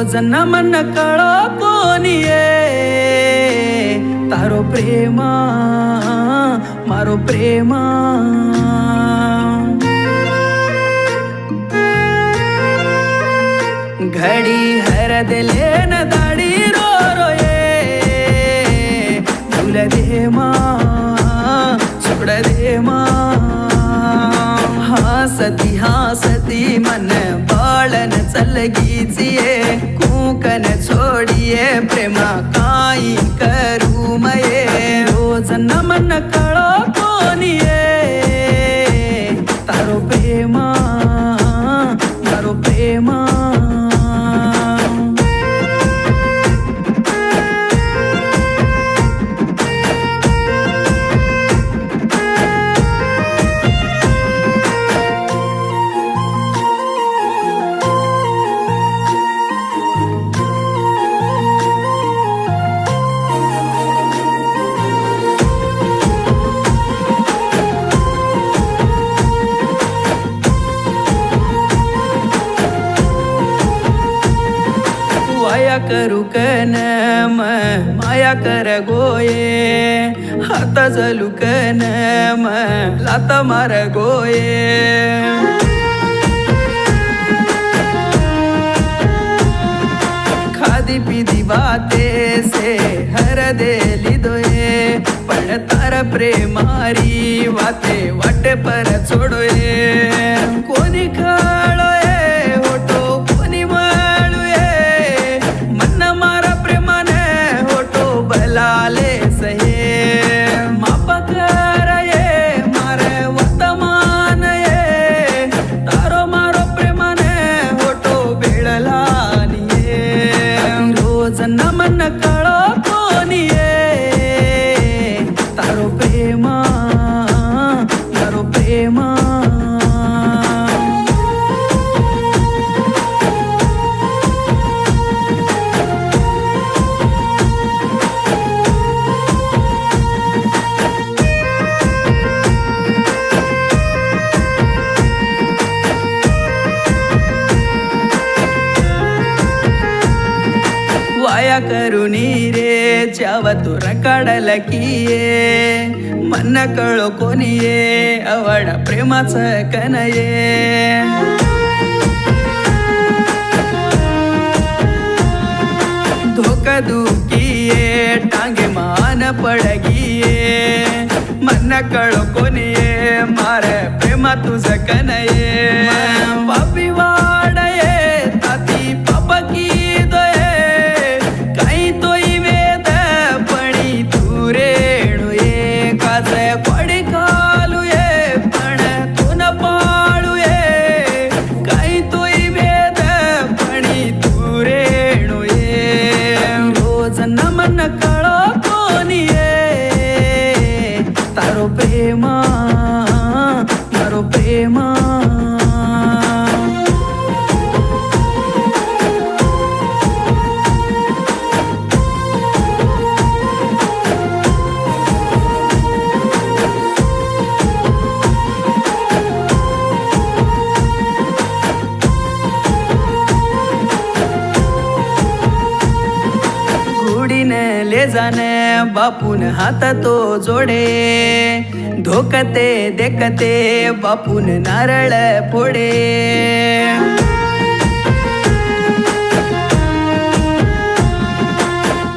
रोज न मन कळो कोणीये तारो प्रेमा मारो प्रेमा घड़ी हर दिले न दाड़ी रो रोए भूल दे माँ छोड़ दे माँ हासती हासती मन बाळन चलगीचिये कूकन छोडिये प्रेमा काई करू मये रोज न मन कळो कोणीये तारो प्रेमा मारो प्रेमा माया करू कनम माया कर गोये हात जलू कनम लात मार गोये खादी पीदी बाते से हर देली दोये पण तार प्रेमारी वाते वाटे पर छोडोये कोणी खाळोये होटो कोणी लाले सहे माप करये मारे वर्तमान ये तारो मारो प्रेमाने होटो बेळलानिये रोज न मन कळो कोणीये तारो प्रेमा मारो प्रेमा वाया करुनी रे ಚಾವತುರ ಕಡಲಕಿಯೇ ಮನ್ನ ಕಳೋ ಕೊನಿಯೇ ಅವಳ ಪ್ರೇಮच ಕನಯೇ धोका दुखिये टांगे मान पडगिये मन कळो कोणीये मारे प्रेमा तुझ कनये पापी वाडये ताती पापकी दोये काही तोई वेद पणी तुरेणुये काजे पडी खालुये पण तुन पाळुये काही तोई वेद पणी तुरेणुये रोज न मन कळो कोणीये तारो प्रेमा मारो प्रेमा ले जाने बापून हात तो जोडे धोकते देखते बापून नारळ फोडे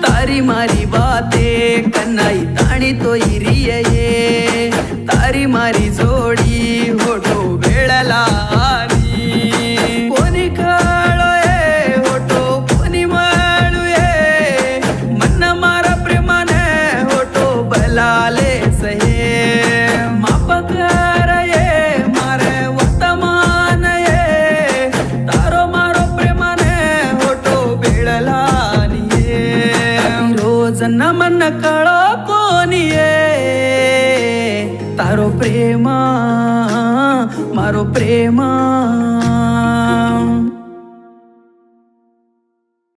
तारी मारी बाते कन्नाई ताणी तो हिरिये तारी मारी जोडी होठो वेळला कोणी काळोये होठो कोणी माळुये मन मारा प्रेमाने होठो बलाले सहे माप करये मारे वर्तमान ये तारो मारो प्रेमाने होठो बेळलानिये रोज न मन कळो कोणीये तारो प्रेमा मारो प्रेमा